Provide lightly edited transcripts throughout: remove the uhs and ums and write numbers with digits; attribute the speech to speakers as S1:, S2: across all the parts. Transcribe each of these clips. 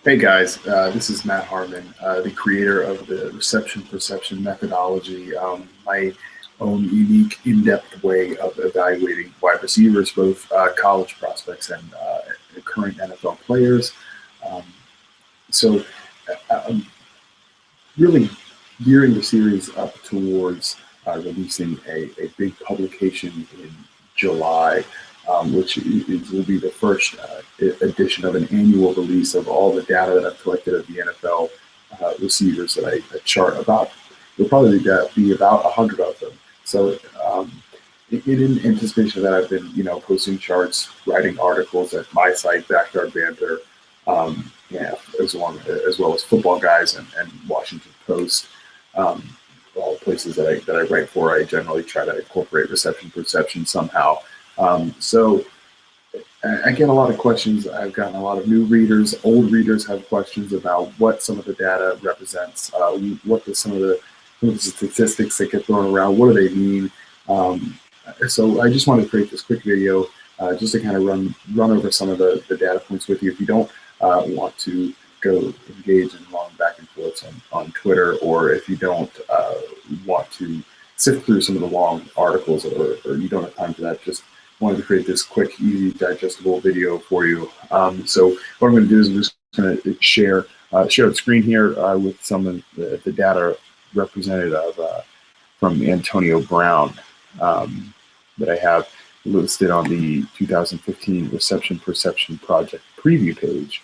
S1: Hey guys, this is Matt Harmon, the creator of the reception perception methodology, my own unique, in-depth way of evaluating wide receivers, both college prospects and current NFL players. Um, so I'm really gearing the series up towards releasing a big publication in July, will be the first edition of an annual release of all the data that I've collected of the NFL receivers that I chart about. There'll probably be about 100 of them. So in anticipation of that, I've been, posting charts, writing articles at my site, Backyard Banter, yeah, as well as Football Guys and Washington Post. All the places that I write for, I generally try to incorporate reception perception somehow. So I get a lot of questions. I've gotten a lot of new readers. Old readers have questions about what some of the data represents, some of the statistics that get thrown around, what do they mean? So I just wanted to create this quick video just to kind of run over some of the data points with you. If you don't want to go engage in long back and forths on Twitter, or if you don't want to sift through some of the long articles, or you don't have time for that, just wanted to create this quick, easy, digestible video for you. So what I'm going to do is I'm just going to share the screen here with some of the data represented from Antonio Brown that I have listed on the 2015 Reception Perception Project preview page.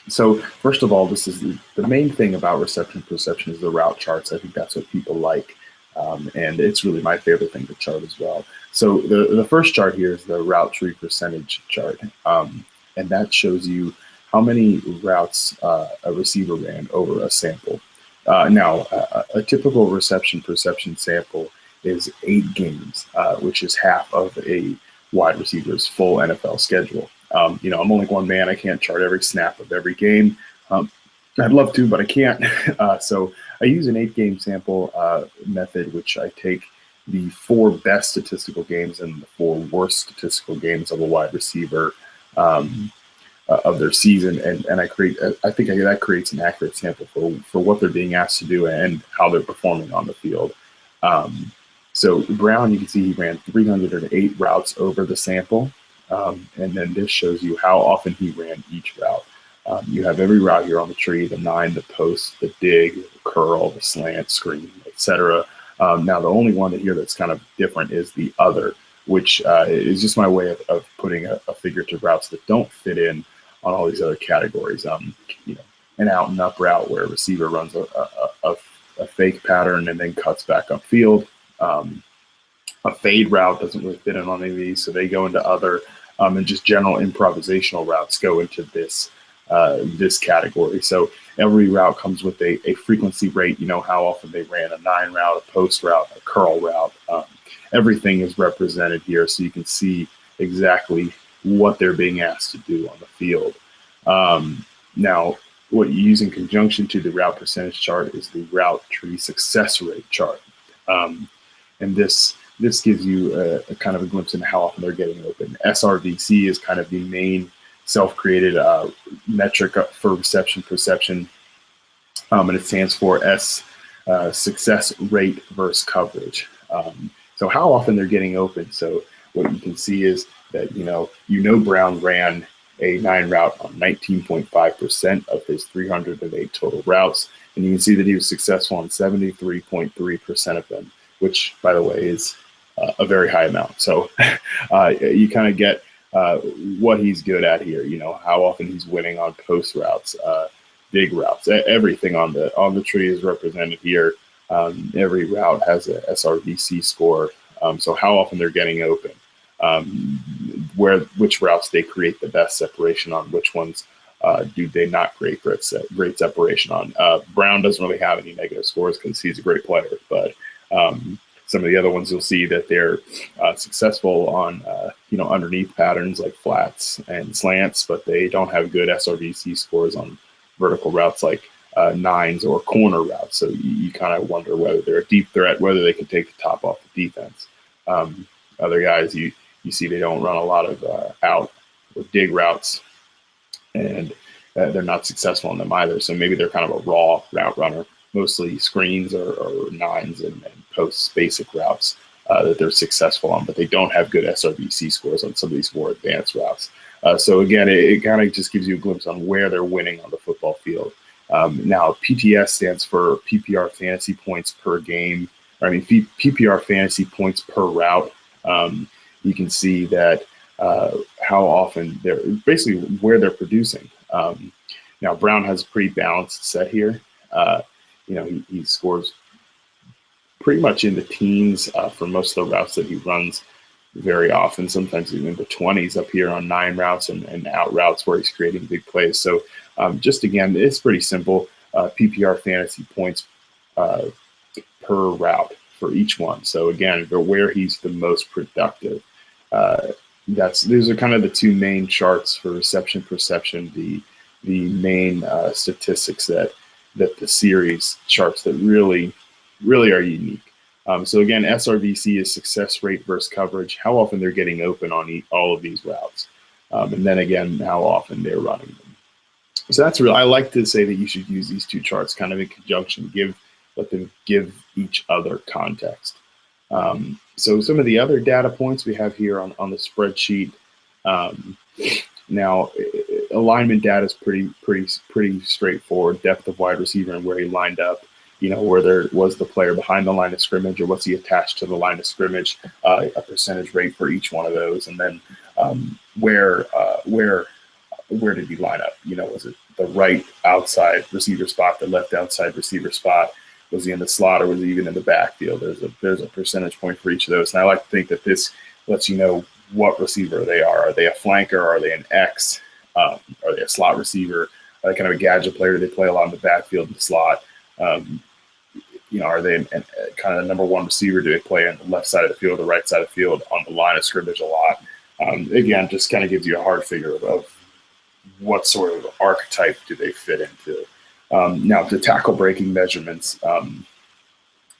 S1: So first of all, this is the main thing about reception perception is the route charts. I think that's what people like, and it's really my favorite thing to chart as well. So the first chart here is the route tree percentage chart, and that shows you how many routes a receiver ran over a sample. Now, a typical reception perception sample is 8 games, which is half of a wide receiver's full NFL schedule. I'm only one man. I can't chart every snap of every game. I'd love to, but I can't. So I use an 8-game sample method, which I take the 4 best statistical games and the 4 worst statistical games of a wide receiver of their season, and I think that creates an accurate sample for what they're being asked to do and how they're performing on the field. So Brown, you can see he ran 308 routes over the sample. And then this shows you how often he ran each route. You have every route here on the tree: the 9, the post, the dig, the curl, the slant, screen, etc. Now, the only one here that's kind of different is the other, which is just my way of putting a figurative routes that don't fit in on all these other categories. An out and up route where a receiver runs a fake pattern and then cuts back upfield. A fade route doesn't really fit in on any of these, so they go into other. And just general improvisational routes go into this category. So every route comes with a frequency rate. How often they ran a 9 route, a post route, a curl route. Everything is represented here, so you can see exactly what they're being asked to do on the field. Now, what you use in conjunction to the route percentage chart is the route tree success rate chart, and this gives you a kind of a glimpse into how often they're getting open. SRVC is kind of the main self-created metric for reception perception, and it stands for S, success rate versus coverage. So how often they're getting open. So what you can see is that Brown ran a 9 route on 19.5% of his 308 total routes, and you can see that he was successful on 73.3% of them, which, by the way, is a very high amount. So you kind of get what he's good at here. How often he's winning on post routes, big routes. Everything on the tree is represented here. Every route has a SRVC score. So how often they're getting open, which routes they create the best separation on, which ones do they not create great separation on. Brown doesn't really have any negative scores because he's a great player, but some of the other ones you'll see that they're successful on underneath patterns like flats and slants, but they don't have good SRVC scores on vertical routes like 9s or corner routes. So you kind of wonder whether they're a deep threat, whether they can take the top off the defense. Other guys, you see they don't run a lot of out or dig routes. and they're not successful on them either. So maybe they're kind of a raw route runner, mostly screens or nines and posts, basic routes that they're successful on, but they don't have good SRVC scores on some of these more advanced routes. So again, it kind of just gives you a glimpse on where they're winning on the football field. Now, PTS stands for PPR fantasy points per game. PPR fantasy points per route. You can see that how often they're basically where they're producing. Now, Brown has a pretty balanced set here. He scores pretty much in the teens for most of the routes that he runs very often, sometimes even in the 20s up here on 9 routes and out routes where he's creating big plays. So just again, it's pretty simple. PPR fantasy points per route for each one. So again, where he's the most productive. Those are kind of the two main charts for reception perception, the main statistics that the series charts that really are unique. So again, SRVC is success rate versus coverage, how often they're getting open on all of these routes. And then again, how often they're running them. So that's real. I like to say that you should use these two charts kind of in conjunction, let them give each other context. So some of the other data points we have here on the spreadsheet. Now, alignment data is pretty straightforward. Depth of wide receiver and where he lined up. Where there was the player behind the line of scrimmage or what's he attached to the line of scrimmage, a percentage rate for each one of those. And then where did he line up? Was it the right outside receiver spot, the left outside receiver spot? Was he in the slot or was he even in the backfield? There's a percentage point for each of those. And I like to think that this lets you know what receiver they are. Are they a flanker? Are they an X? Are they a slot receiver? Are they kind of a gadget player? Do they play a lot in the backfield and the slot? Are they kind of the number one receiver? Do they play on the left side of the field, the right side of the field, on the line of scrimmage a lot? Again, just kind of gives you a hard figure of what sort of archetype do they fit into. Now, the tackle breaking measurements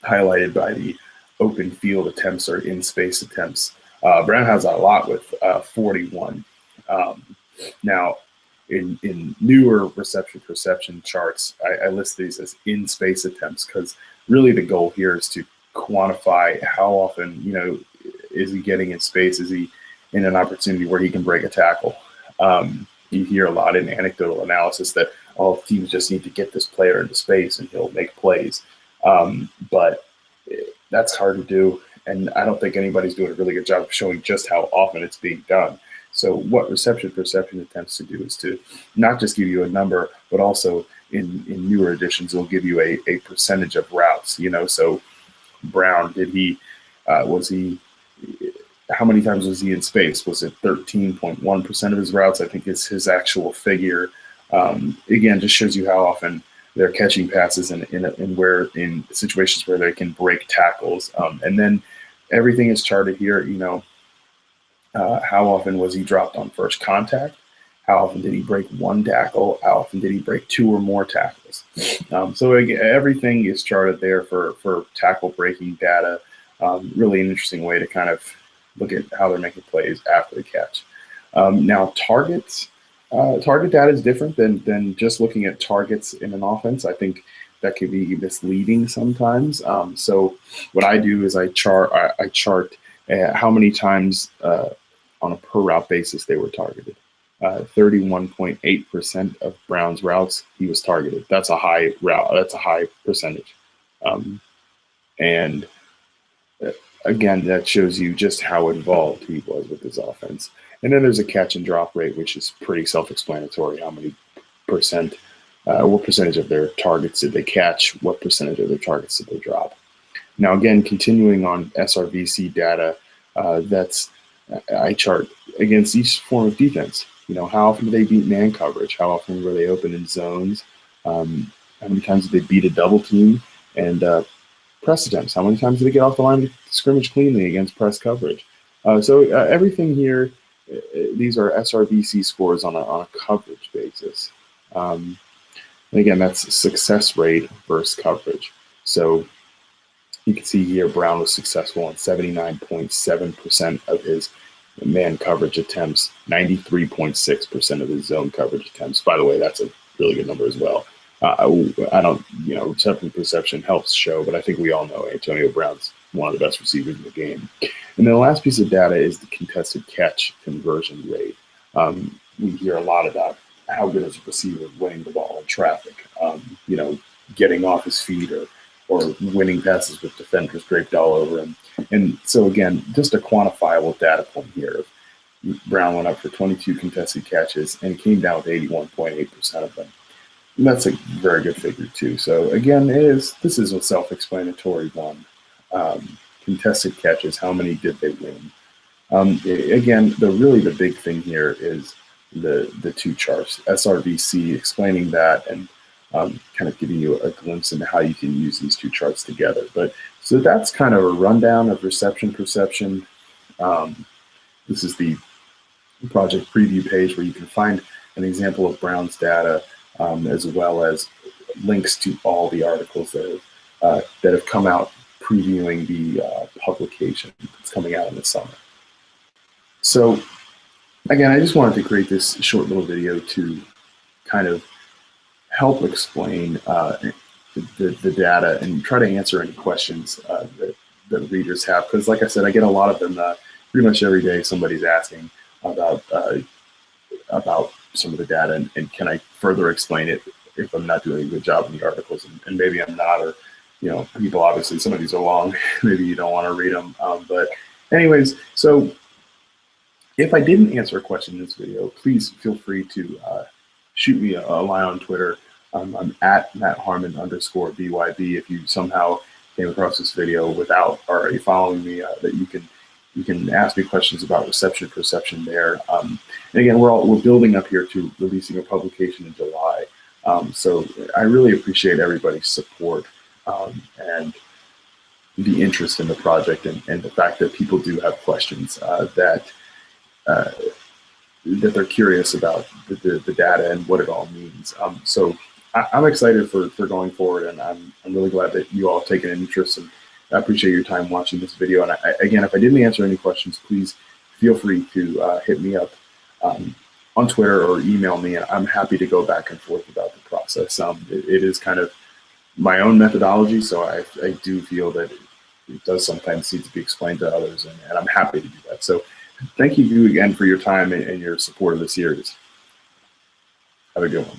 S1: highlighted by the open field attempts or in-space attempts. Brown has a lot with 41. Now, in newer reception perception charts, I list these as in-space attempts because really the goal here is to quantify how often, is he getting in space? Is he in an opportunity where he can break a tackle? You hear a lot in anecdotal analysis that all teams just need to get this player into space and he'll make plays. But that's hard to do. And I don't think anybody's doing a really good job of showing just how often it's being done. So what reception perception attempts to do is to not just give you a number, but also in newer editions, it'll give you a percentage of routes, so Brown, how many times was he in space? Was it 13.1% of his routes? I think it's his actual figure. Again, just shows you how often they're catching passes in situations where they can break tackles. And then everything is charted here, how often was he dropped on first contact? How often did he break one tackle? How often did he break 2 or more tackles? So again, everything is charted there for tackle breaking data. Really an interesting way to kind of look at how they're making plays after the catch. Now, target data is different than just looking at targets in an offense. I think that could be misleading sometimes. So what I do is I chart how many times on a per route basis they were targeted. 31.8% of Brown's routes he was targeted. That's a high route. That's a high percentage. And again, that shows you just how involved he was with his offense. And then there's a catch and drop rate, which is pretty self-explanatory. How many percent, what percentage of their targets did they catch? What percentage of their targets did they drop? Now, again, continuing on SRVC data, I chart against each form of defense. How often did they beat man coverage? How often were they open in zones? How many times did they beat a double team? And press attempts. How many times did they get off the line of scrimmage cleanly against press coverage? So everything here, these are SRVC scores on a coverage basis. And again, that's success rate versus coverage. So you can see here Brown was successful on 79.7% of his man coverage attempts, 93.6% of his zone coverage attempts. By the way, that's a really good number as well. I don't, reception perception helps show, but I think we all know Antonio Brown's one of the best receivers in the game. And then the last piece of data is the contested catch conversion rate. We hear a lot about how good is a receiver winning the ball in traffic, getting off his feet or winning passes with defenders draped all over him. And so again, just a quantifiable data point here. Brown went up for 22 contested catches and came down with 81.8% of them. And that's a very good figure too. So again, this is a self-explanatory one. Contested catches, how many did they win? Again, the big thing here is the two charts, SRVC explaining that and kind of giving you a glimpse into how you can use these two charts together. But so that's kind of a rundown of reception perception. This is the project preview page where you can find an example of Brown's data, as well as links to all the articles that have come out previewing the publication that's coming out in the summer. So again, I just wanted to create this short little video to kind of help explain the data and try to answer any questions that readers have. Because like I said, I get a lot of them pretty much every day. Somebody's asking about some of the data and can I further explain it if I'm not doing a good job in the articles, and maybe I'm not, or people, obviously some of these are long, maybe you don't want to read them, but anyways, so if I didn't answer a question in this video, please feel free to shoot me a line on Twitter. I'm at MattHarmon_BYB. If you somehow came across this video without already following me, that you can ask me questions about reception perception there. And again, we're building up here to releasing a publication in July. So I really appreciate everybody's support and the interest in the project, and the fact that people do have questions that they're curious about the data and what it all means. So I'm excited for going forward, and I'm really glad that you all have taken an interest, and I appreciate your time watching this video. And again, if I didn't answer any questions, please feel free to hit me up on Twitter or email me, and I'm happy to go back and forth about the process. It is kind of my own methodology, so I do feel that it does sometimes need to be explained to others, and I'm happy to do that. So thank you again for your time and your support of the series. Have a good one.